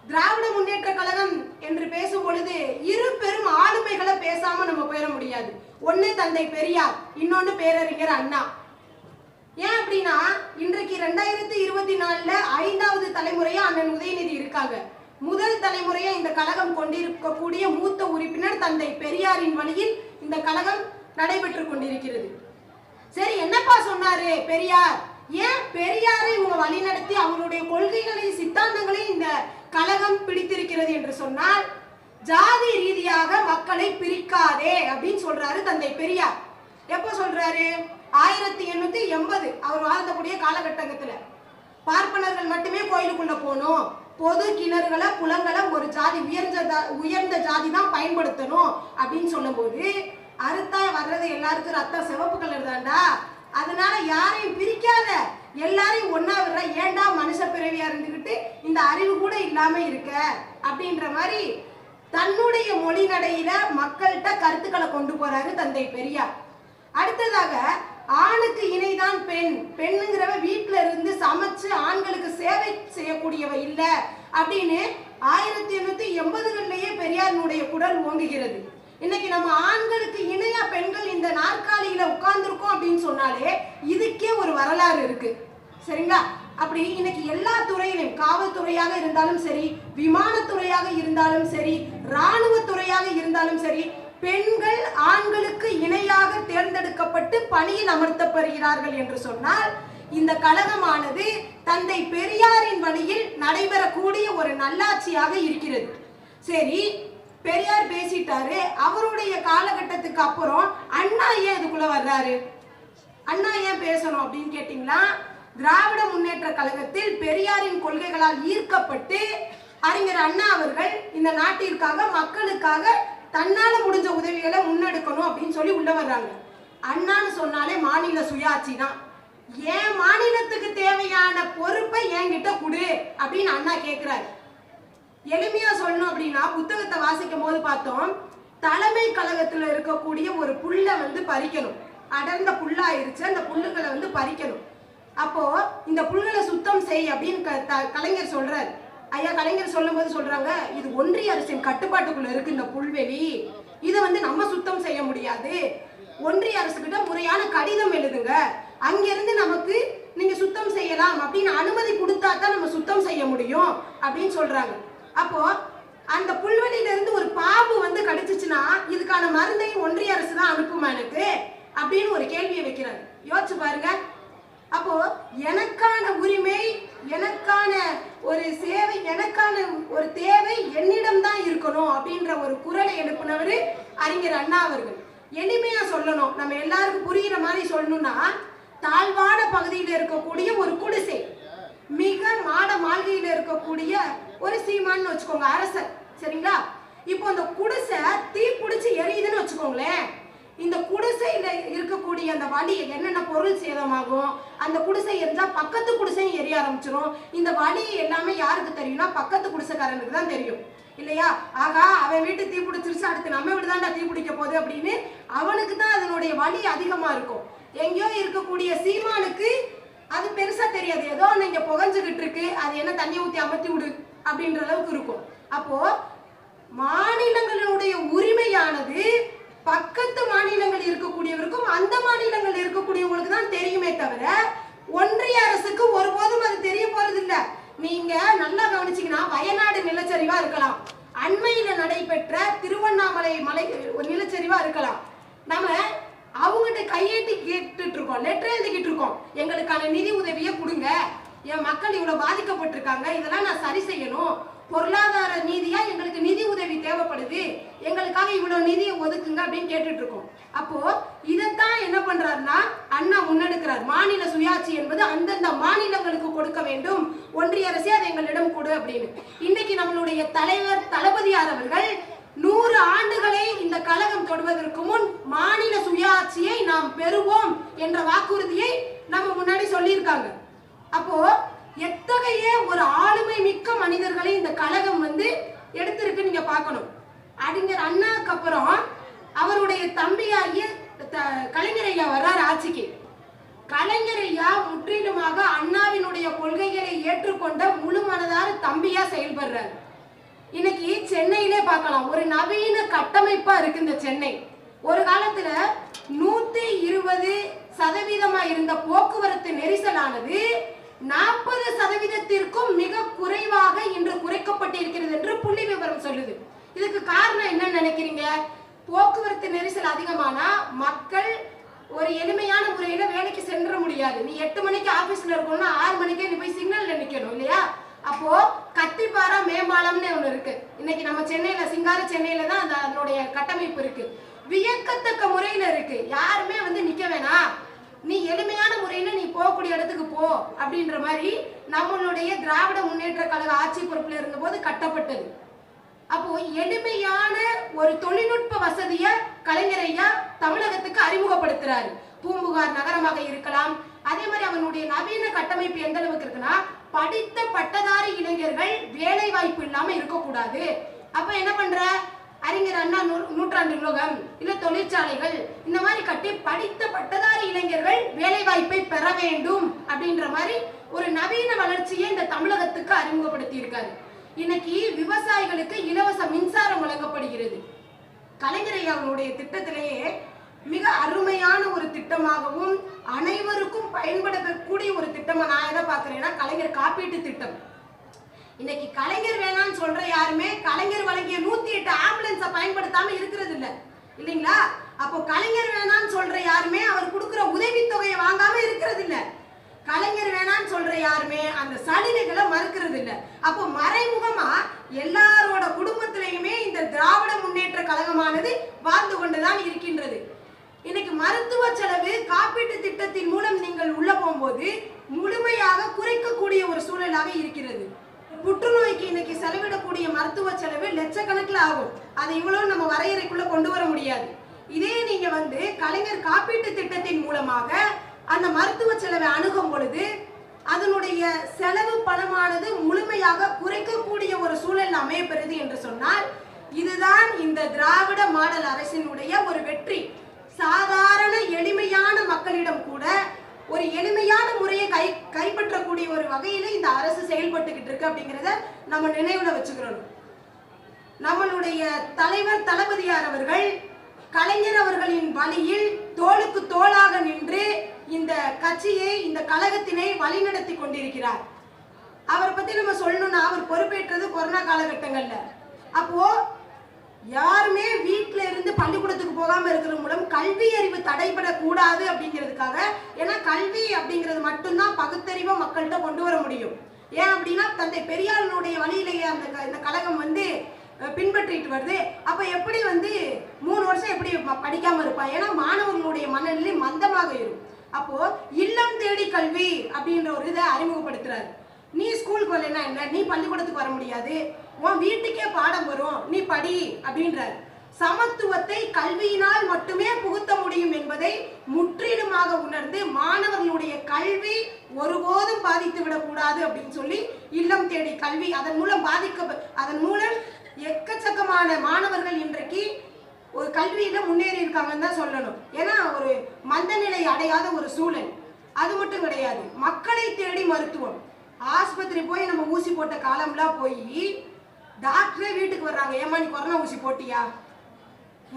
திராவிட முன்னேற்ற கழகம் என்று பேசும் பொழுது இரு பெரும் ஆளுமைகளை பேசாம நம்ம போயிட முடியாது. ஒன்னு தந்தை பெரியார், இன்னொன்னு பேரறிஞர் அண்ணா. ஏன் அப்படின்னா இன்றைக்கு 2024 5வது தலைமுறையா அண்ணன் உதயநிதி இருக்காங்க. முதல் தலைமுறையா இந்த கழகம் கொண்டிருக்கக்கூடிய மூத்த உறுப்பினர் தந்தை பெரியாரின் வழியில் இந்த கழகம் நடைபெற்று கொண்டிருக்கிறது. சரி, என்னப்பா சொன்னாரு பெரியார்? ஏன் பெரியாரை இவங்க வழி நடத்தி அவருடைய கொள்கைகளை சித்தாந்தங்களை இந்த கழகம் பிடித்திருக்கிறது என்று சொன்னால், ஜாதி ரீதியாக மக்களை பிரிக்காதே அப்படின்னு சொல்றாரு தந்தை பெரியார். எப்ப சொல்றாரு? 1880 அவர் வாழ்ந்தக்கூடிய காலகட்டத்துல பார்ப்பனர்கள் மட்டுமே கோயிலுக்குள்ள போகணும், பொது கிணறுகளை குளங்களை ஒரு ஜாதி உயர்ந்த ஜாதி தான் பயன்படுத்தணும் அப்படின்னு சொல்லும் போது, அறுத்தா வர்றது எல்லாருக்கும் ரத்தம் சிவப்பு கலர் தாண்டா, அதனால யாரையும் பிரிக்காத, எல்லாரையும் ஒன்னா விடுற, ஏண்டா மனுஷ பிறவியா இருந்துகிட்டு இந்த அறிவு கூட இல்லாம இருக்க அப்படின்ற மாதிரி தன்னுடைய மொழி நடையில மக்கள்கிட்ட கருத்துக்களை கொண்டு போறாரு தந்தை பெரியார். அடுத்ததாக ஆணுக்கு இணைதான் பெண், பெண்ணுங்கிறவ வீட்டுல இருந்து சமைச்சு ஆண்களுக்கு சேவை செய்யக்கூடியவ இல்ல அப்படின்னு 1880களிலேயே பெரியாரினுடைய குரல் ஓங்குகிறது. இன்னைக்கு நம்ம ஆண்களுக்கு இணையா பெண்கள் இந்த நாற்காலியில உட்கார்ந்துருக்கோம் அப்படின்னு சொன்னாலே இதுக்கே ஒரு வரலாறு இருக்கு. சரிங்களா? அப்படி இன்னைக்கு எல்லா துறையிலும், காவல்துறையாக இருந்தாலும் சரி, விமானத்துறையாக இருந்தாலும் சரி, இராணுவ துறையாக இருந்தாலும் சரி, பெண்கள் ஆண்களுக்கு இணையாக தேர்ந்தெடுக்கப்பட்டு பணியில் அமர்த்தப்படுகிறார்கள் என்று சொன்னால், இந்த கழகமானது தந்தை பெரியாரின் வழியில் நடைபெறக்கூடிய ஒரு நல்லாட்சியாக இருக்கிறது. சரி, பெரியார் பேசிட்டாரு, அவருடைய காலகட்டத்துக்கு அப்புறம் அண்ணா ஏன் இதுக்குள்ள வர்றாரு? அண்ணா ஏன் பேசணும் அப்படின்னு கேட்டீங்களா, திராவிட முன்னேற்ற கழகத்தில் பெரியாரின் கொள்கைகளால் ஈர்க்கப்பட்டு அறிஞர் அண்ணா அவர்கள் இந்த நாட்டிற்காக மக்களுக்காக தன்னால முடிஞ்ச உதவிகளை முன்னெடுக்கணும் அப்படின்னு சொல்லி உள்ள வர்றாங்க. அண்ணான்னு சொன்னாலே மாநில சுயாட்சி தான். ஏன் மாநிலத்துக்கு தேவையான பொறுப்பை என்கிட்ட கொடு அப்படின்னு அண்ணா கேட்கிறாரு. எளிமையா சொல்லணும் அப்படின்னா, புத்தகத்தை வாசிக்கும் போது பார்த்தோம், தலைமை கழகத்துல இருக்கக்கூடிய ஒரு புல்லை பறிக்கணும், அடர்ந்த புல்லாயிருச்சு, அந்த புல்லுகளை பறிக்கணும். அப்போ இந்த புல்களை சுத்தம் செய் அப்படின்னு கலைஞர் சொல்றாரு. ஐயா கலைஞர் சொல்லும் போது சொல்றாங்க, இது ஒன்றிய அரசின் கட்டுப்பாட்டுக்குள்ள இருக்கு இந்த புல்வெளி, இதை நம்ம சுத்தம் செய்ய முடியாது, ஒன்றிய அரசுகிட்ட முறையான கடிதம் எழுதுங்க, அங்கிருந்து நமக்கு நீங்க சுத்தம் செய்யலாம் அப்படின்னு அனுமதி கொடுத்தா தான் நம்ம சுத்தம் செய்ய முடியும் அப்படின்னு சொல்றாங்க. அப்போ அந்த புல்வெளியில இருந்து ஒரு பாம்பு கடிச்சிச்சுன்னா இதுக்கான மருந்தை ஒன்றிய அரசு தான் அனுப்புமா எனக்கு அப்படின்னு ஒரு கேள்வியை வைக்கிறாரு. யோசிச்சு பாருங்க. அப்போ எனக்கான உரிமை, எனக்கான ஒரு சேவை, எனக்கான ஒரு தேவை என்னிடம் தான் இருக்கணும் அப்படின்ற ஒரு குரலை எழுப்பினவர் அறிஞர் அண்ணா அவர்கள். எளிமையா சொல்லணும், நம்ம எல்லாருக்கும் புரிகிற மாதிரி சொல்லணும்னா, தாழ்வான பகுதியில் இருக்கக்கூடிய ஒரு குடிசை, மிக மாட மாளிகையில் இருக்கக்கூடிய ஒரு சீமான்னு வச்சுக்கோங்க, அரசர். சரிங்களா? இப்போ அந்த குடிசை தீ பிடிச்சி எரியுதுன்னு வச்சுக்கோங்களேன், இந்த குடிசையில இருக்கக்கூடிய அந்த வழி என்னென்ன பொருள் சேதமாகும், அந்த குடிசை எரிஞ்சா பக்கத்து குடிசையும் எரிய ஆரம்பிச்சிடும். இந்த வழி எல்லாமே யாருக்கு தெரியும்னா பக்கத்து குடிசைக்காரனுக்கு தான் தெரியும் இல்லையா? ஆகா, அவன் வீட்டு தீ பிடிச்சிருச்சு, அடுத்து நம்ம வீடு தான்டா தீ பிடிக்க போகுது அப்படின்னு அவனுக்கு தான் அதனுடைய வலி அதிகமா இருக்கும். எங்கேயோ இருக்கக்கூடிய சீமானுக்கு அது பெருசா தெரியாது, ஏதோ நீங்க புகஞ்சுகிட்டு இருக்கு, அது என்ன தண்ணி ஊத்தி அமர்த்தி விடு அப்படின்ற அளவுக்கு இருக்கும். அப்போ மாநிலங்களுடைய உரிமையானது பக்கத்து மாநிலங்கள் இருக்கக்கூடியவருக்கும் அந்த மாநிலங்கள் இருக்கக்கூடியவங்களுக்கு தான் தெரியுமே தவிர ஒன்றிய அரசுக்கு ஒருபோதும் அது தெரிய போறது இல்ல. நீங்க நல்லா கவனிச்சீங்கன்னா, வயநாடு நிலச்சரிவா இருக்கலாம், அண்மையில நடைபெற்ற திருவண்ணாமலை மலை நிலச்சரிவா இருக்கலாம், நம்ம அவங்ககிட்ட கையேட்டி கேட்டுட்டு இருக்கோம், லெட்டர் எழுதிக்கிட்டு இருக்கோம், எங்களுக்கான நிதி உதவியை கொடுங்க, என் மக்கள் இவ்வளவு பாதிக்கப்பட்டிருக்காங்க, இதெல்லாம் நான் சரி செய்யணும், பொருளாதார நீதியா எங்களுக்கு நிதி உதவி தேவைப்படுது, எங்களுக்காக இவ்வளவு நிதியை ஒதுக்குங்க அப்படின்னு கேட்டுட்டு இருக்கோம். அப்போ இதைத்தான் என்ன பண்றாருன்னா அண்ணா முன்னெடுக்கிறார். மாநில சுயாட்சி என்பது அந்தந்த மாநிலங்களுக்கு கொடுக்க வேண்டும், ஒன்றிய அரசே அதை எங்களிடம் கொடு அப்படின்னு. இன்னைக்கு நம்மளுடைய தலைவர் தளபதியார் அவர்கள் 100 ஆண்டுகளை இந்த கழகம் தொடுவதற்கு முன் மாநில சுயாட்சியை நாம் பெறுவோம் என்ற வாக்குறுதியை நம்ம முன்னாடி சொல்லியிருக்காங்க. அப்போ எத்தகைய ஒரு ஆளுமை மிக்க மனிதர்களை இந்த கழகம் எடுத்திருக்கு நீங்க பார்க்கணும். அறிஞர் அண்ணாக்கு அப்புறம் அவருடைய தம்பியாகிய கலைஞர் ஐயா வர்றாரு ஆட்சிக்கு. கலைஞர் ஐயா முற்றிலுமாக அண்ணாவினுடைய கொள்கைகளை ஏற்றுக்கொண்ட முழு மனதார தம்பியா செயல்படுறாரு. இன்னைக்கு சென்னையிலே பார்க்கலாம், ஒரு நவீன கட்டமைப்பா இருக்கு இந்த சென்னை. ஒரு காலத்துல 120% இருந்த போக்குவரத்து நெரிசலானது 40%த்திற்கும் மிக குறைவாக இன்று குறைக்கப்பட்டிருக்கிறது என்று புள்ளி விவரம் சொல்லுது. இதுக்கு காரணம் என்னன்னு நினைக்கிறீங்க? போக்குவரத்து நெரிசல் அதிகமானா மக்கள் ஒரு எளிமையான முறையில வேலைக்கு சென்ற முடியாது. நீ 8 மணிக்கு ஆபீஸ்ல இருக்கணும்னா 6 மணிக்கே நீ போய் சிக்னல்ல நிக்கணும் இல்லையா? அப்போ கத்திப்பாரா மேம்பாலம்னு ஒண்ணு இருக்கு. இன்னைக்கு நம்ம சென்னையில, சிங்கார சென்னையில தான் அதனுடைய கட்டமைப்பு இருக்கு. வியக்கத்தக்க முறையில இருக்கு. யாருமே நிக்க வேணாம், நீ எளிமையான முறையில நீ போகக்கூடிய இடத்துக்கு போ அப்படின்ற மாதிரி நம்மளுடைய திராவிட முன்னேற்ற கழக ஆட்சி பொறுப்புல இருந்த போது கட்டப்பட்டது. அப்போ எளிமையான ஒரு தொழில்நுட்ப வசதிய கலைஞர் ஐயா தமிழகத்துக்கு அறிமுகப்படுத்துறாரு. பூம்புகார் நகரமாக இருக்கலாம். அதே மாதிரி அவனுடைய நவீன கட்டமைப்பு எந்த அளவுக்கு இருக்குன்னா, படித்த பட்டதாரி இளைஞர்கள் வேலை வாய்ப்பு இல்லாம இருக்கக்கூடாது. அப்ப என்ன பண்ற, அறிஞர் அண்ணா நூற்றாண்டு நூலகம் இல்ல தொழிற்சாலைகள் இந்த மாதிரி கட்டி படித்த பட்டதாரி இளைஞர்கள் வேலை வாய்ப்பை பெற வேண்டும் அப்படின்ற மாதிரி ஒரு நவீன வளர்ச்சியை இந்த தமிழகத்துக்கு அறிமுகப்படுத்தி இருக்காரு. இன்னைக்கு விவசாயிகளுக்கு இலவச மின்சாரம் வழங்கப்படுகிறது. கலைஞர் ஐயாவுடைய திட்டத்திலேயே மிக அருமையான ஒரு திட்டமாகவும் அனைவருக்கும் பயன்படக்கூடிய ஒரு திட்டமா நான் எதை பார்க்கிறேன்னா, கலைஞர் காப்பீட்டு திட்டம். இன்னைக்கு கலைஞர் வேணான்னு சொல்ற யாருமே கலைஞர் வழங்கிய 108 ஆம்புலன்ஸை பயன்படுத்தாம இருக்கிறது இல்ல இல்லைங்களா? அப்போ கலைஞர் வேணான்னு சொல்ற யாருமே அவர் கொடுக்கிற உதவித்தொகையை வாங்காம இருக்கிறது இல்ல. கலைஞர் வேணான்னு சொல்ற யாருமே அந்த சலுகைகளை மறுக்கிறது இல்ல. அப்போ மறைமுகமா எல்லாரோட குடும்பத்திலையுமே இந்த திராவிட முன்னேற்ற கழகமானது வாழ்ந்து கொண்டுதான் இருக்கின்றது. இன்னைக்கு மருத்துவ செலவு காப்பீட்டு திட்டத்தின் மூலம் நீங்கள் உள்ள போகும்போது முழுமையாக குறைக்கக்கூடிய ஒரு சூழலாக இருக்கிறது. புற்றுநோய்க்கு இன்னைக்கு செலவிடக்கூடிய மருத்துவ செலவு லட்சக்கணக்கில் ஆகும். அதை இவ்வளவு நம்ம வரையறைக்குள்ள கொண்டு வர முடியாது. இதே நீங்க கலைஞர் காப்பீட்டு திட்டத்தின் மூலமாக அந்த மருத்துவ செலவை அணுகும் பொழுது அதனுடைய செலவு பணமானது முழுமையாக குறைக்கக்கூடிய ஒரு சூழல் அமையப்பெறுது என்று சொன்னால், இதுதான் இந்த திராவிட மாடல் அரசினுடைய ஒரு வெற்றி. சாதாரண எளிமையான மக்களிடம் கூட ஒரு எளிமையான முறையை கைப்பற்றக்கூடிய ஒரு வகையில இந்த அரசு செயல்பட்டுக்கிட்டு இருக்கு அப்படிங்கிறத நம்ம நினைவுல வச்சுக்கிறோம். நம்மளுடைய தலைவர் தளபதியார் அவர்கள் கலைஞர் அவர்களின் வழியில் தோளுக்கு தோளாக நின்று இந்த கட்சியை, இந்த கழகத்தினை வழிநடத்தி கொண்டிருக்கிறார். அவரை பத்தி நம்ம சொல்லணும்னா, அவர் பொறுப்பேற்றது கொரோனா காலகட்டங்கள்ல. அப்போ யாருமே வீட்டுல இருந்து பள்ளிக்கூடத்துக்கு போகாம இருக்கிற மூலம் கல்வி அறிவு தடைபடக்கூடாது அப்படிங்கிறதுக்காக, ஏன்னா கல்வி அப்படிங்கிறது மட்டும்தான் பகுத்தறிவை மக்கள்கிட்ட கொண்டு வர முடியும். ஏன் அப்படின்னா, தந்தை பெரியாரினுடைய வழியிலேயே இந்த கழகம் பின்பற்றிட்டு வருது. அப்ப எப்படி 3 வருஷம் எப்படி படிக்காம இருப்பா? ஏன்னா மாணவர்களுடைய மனநிலை மந்தமாக இருக்கும். அப்போ இல்லம் தேடி கல்வி அப்படின்ற ஒரு இதை அறிமுகப்படுத்துறாரு. நீ ஸ்கூலுக்கு வரலன்னா என்ன, நீ பள்ளிக்கூடத்துக்கு வர முடியாது, உன் வீட்டுக்கே பாடம் வரும், நீ படி அப்படின்றார். சமத்துவத்தை கல்வியினால் மட்டுமே புகுத்த முடியும் என்பதை முற்றிலுமாக உணர்ந்து மாணவர்களுடைய கல்வி ஒருபோதும் பாதித்து விடக்கூடாது அப்படின்னு சொல்லி இல்லம் தேடி கல்வி அதன் மூலம் எக்கச்சக்கமான மாணவர்கள் இன்றைக்கு ஒரு கல்வியில முன்னேறி இருக்காங்கன்னு தான் சொல்லணும். ஏன்னா ஒரு மந்தநிலை அடையாத ஒரு சூழல். அது மட்டும் கிடையாது, மக்களை தேடி மருத்துவம். ஆஸ்பத்திரி போய் நம்ம ஊசி போட்ட காலம்லாம் போய் டாக்டரே வீட்டுக்கு வர்றாங்க. ஏமா நீ கொரோனா ஊசி போட்டியா,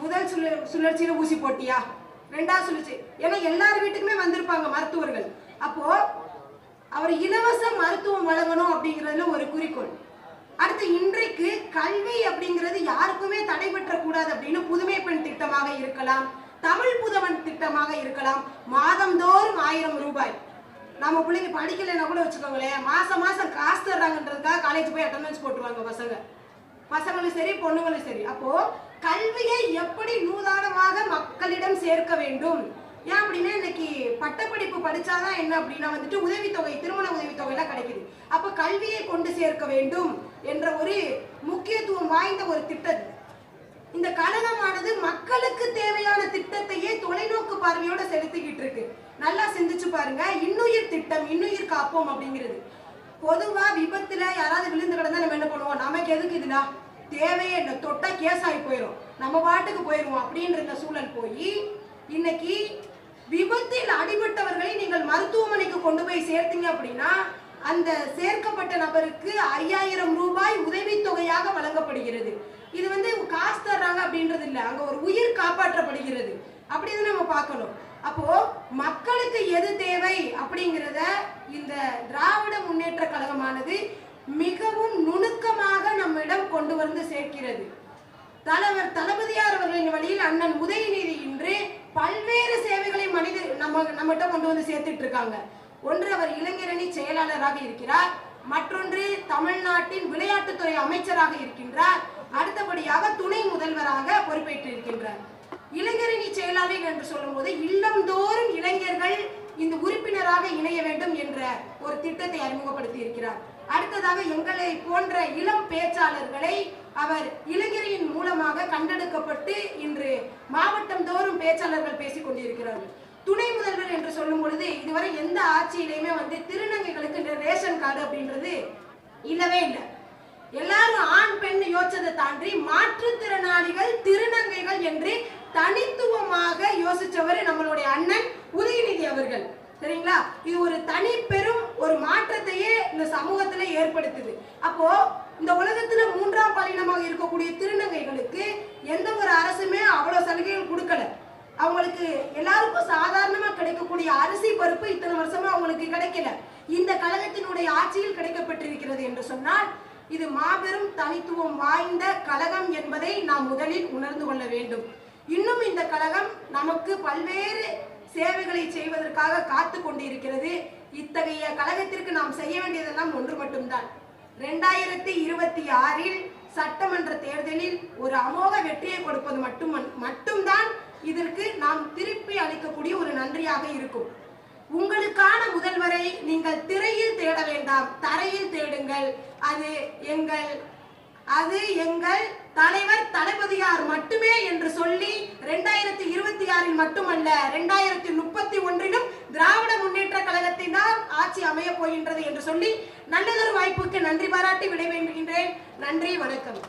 முதல் சுழற்சியில ஊசி போட்டியா, 2வது சுழற்சி, ஏன்னா எல்லார் வீட்டுக்குமே வந்திருப்பாங்க மருத்துவர்கள். அப்போ அவர் இலவச மருத்துவம் வழங்கணும் அப்படிங்கிறதுல ஒரு குறிக்கோள். அடுத்து இன்றைக்கு கல்வி அப்படிங்கிறது யாருக்குமே தடைபெற்ற கூடாது அப்படின்னு புதுமை பெண் திட்டமாக இருக்கலாம், தமிழ் புதவன் திட்டமாக இருக்கலாம். மாதந்தோறும் 1000 ரூபாய். நம்ம பிள்ளைங்க படிக்கலைன்னா கூட வச்சுக்கோங்களேன், மாசம் காசு தர்றாங்கன்றதுக்காக காலேஜ் போய் அட்டெண்டன்ஸ் போட்டுருவாங்க பசங்களும் சரி பொண்ணுங்களும் சரி. அப்போ கல்வியை எப்படி நூதானமாக மக்களிடம் சேர்க்க வேண்டும். ஏன் அப்படின்னா, இன்னைக்கு பட்டப்படிப்பு படிச்சாதான் என்ன அப்படின்னா உதவித்தொகை, திருமண உதவித்தொகை எல்லாம் கிடைக்குது. அப்ப கல்வியை கொண்டு சேர்க்க வேண்டும் என்ற ஒரு முக்கியத்துவம் வாய்ந்த ஒரு திட்டம். இந்த கழகமானது மக்களுக்கு தேவையான திட்டத்தையே தொலைநோக்கு பார்வையோட செலுத்திக்கிட்டு இருக்கு. நல்லா சிந்திச்சு பாருங்க. இன்னுயிர் திட்டம், இன்னுயிர் காப்போம் அப்படிங்கிறது. பொதுவா விபத்துல யாராவது விழுந்து கிடந்தா நம்ம என்ன பண்ணுவோம், நமக்கு எதுக்கு இதுல தேவையே இல்லை, தொட்டா கேஸ் ஆகி போயிடும், நம்ம பாட்டுக்கு போயிடுவோம் அப்படின்ற இந்த சூழல் போய் இன்னைக்கு விபத்தில் அடிபட்டவர்களை நீங்கள் மருத்துவமனைக்கு கொண்டு போய் சேர்த்தீங்க அப்படின்னா அந்த சேர்க்கப்பட்ட நபருக்கு 5000 ரூபாய் உதவித்தொகையாக வழங்கப்படும். அப்படின்றது இல்லை, அங்க ஒரு உயிர் காப்பாற்றப்படுகிறது. அப்படின்னு நம்ம பார்க்கணும். அப்போ மக்களுக்கு எது தேவை அப்படிங்கிறத இந்த திராவிட முன்னேற்ற கழகமானது மிகவும் நுணுக்கமாக நம்மிடம் கொண்டு வந்து சேர்க்கிறது. தலைவர் தளபதியார் அவர்களின் வழியில் அண்ணன் உதயநிதி இன்று பல்வேறு சேவைகளை நம்மகிட்ட கொண்டு வந்து சேர்த்துட்டு இருக்காங்க. ஒன்று, அவர் இளைஞரணி செயலாளராக இருக்கிறார். மற்றொன்று, தமிழ்நாட்டின் விளையாட்டுத்துறை அமைச்சராக இருக்கின்றார். அடுத்தபடியாக துணை முதல்வராக பொறுப்பேற்றிருக்கின்றார். இளைஞரணி செயலாளர் என்று சொல்லும் போது இல்லந்தோறும் இளைஞர்கள் இந்த உறுப்பினராக இணைய வேண்டும் என்ற ஒரு திட்டத்தை அறிமுகப்படுத்தி இருக்கிறார். அடுத்ததாக எங்களை போன்ற இளம் பேச்சாளர்களை அவர் இளைஞரின் மூலமாக கண்டெடுக்கப்பட்டு இன்று மாவட்டம் தோறும் பேச்சாளர்கள் பேசிக் கொண்டிருக்கிறார்கள். துணை முதல்வர் என்று சொல்லும் பொழுது இதுவரை எந்த ஆட்சியிலையுமே திருநங்கைகளுக்கு ரேஷன் கார்டு அப்படின்றது இல்லவே இல்லை. எல்லாரும் ஆண் பெண் யோசிச்சதை தாண்டி மாற்றுத்திறனாளிகள் திருநங்கைகள் என்று தனித்துவமாக யோசிச்சவர் நம்மளுடைய அண்ணன் உதயநிதி அவர்கள். சரிங்களா? இது ஒரு தனி பெரும் ஒரு மாற்றத்தையே இந்த சமூகத்துல ஏற்படுத்துது. அப்போ இந்த உலகத்துல மூன்றாம் பாலினமாக இருக்கக்கூடிய திருநங்கைகளுக்கு எந்த ஒரு அரசுமே அவ்வளவு சலுகைகள் கொடுக்கல. அவங்களுக்கு எல்லாருக்கும் சாதாரணமா கிடைக்கக்கூடிய அரிசி பருப்பு இத்தனை வருஷமா அவங்களுக்கு கிடைக்கல. இந்த கழகத்தினுடைய ஆட்சியில் கிடைக்கப்பட்டிருக்கிறது என்று சொன்னால் இது மாபெரும் தனித்துவம் வாய்ந்த கழகம் என்பதை நாம் முதலில் உணர்ந்து கொள்ள வேண்டும். இன்னும் இந்த கழகம் நமக்கு பல்வேறு சேவைகளை செய்வதற்காக காத்து கொண்டிருக்கிறது. இத்தகைய கழகத்திற்கு நாம் செய்ய வேண்டியதெல்லாம் ஒன்று மட்டும்தான். 2026 சட்டமன்ற தேர்தலில் ஒரு அமோக வெற்றியை கொடுப்பது மட்டும்தான் இதற்கு நாம் திருப்பி அளிக்கக்கூடிய ஒரு நன்றியாக இருக்கும். உங்களுக்கான முதல்வரை நீங்கள் திரையில் தேட வேண்டாம், தரையில் தேடுங்கள். அது எங்கள் தலைவர் தளபதியார் மட்டுமே என்று சொல்லி 2026 மட்டுமல்ல 2031 திராவிட முன்னேற்ற கழகத்தினால் ஆட்சி அமைய போகின்றது என்று சொல்லி நல்லதொரு வாய்ப்புக்கு நன்றி பாராட்டி விடைபெறுகின்றேன். நன்றி, வணக்கம்.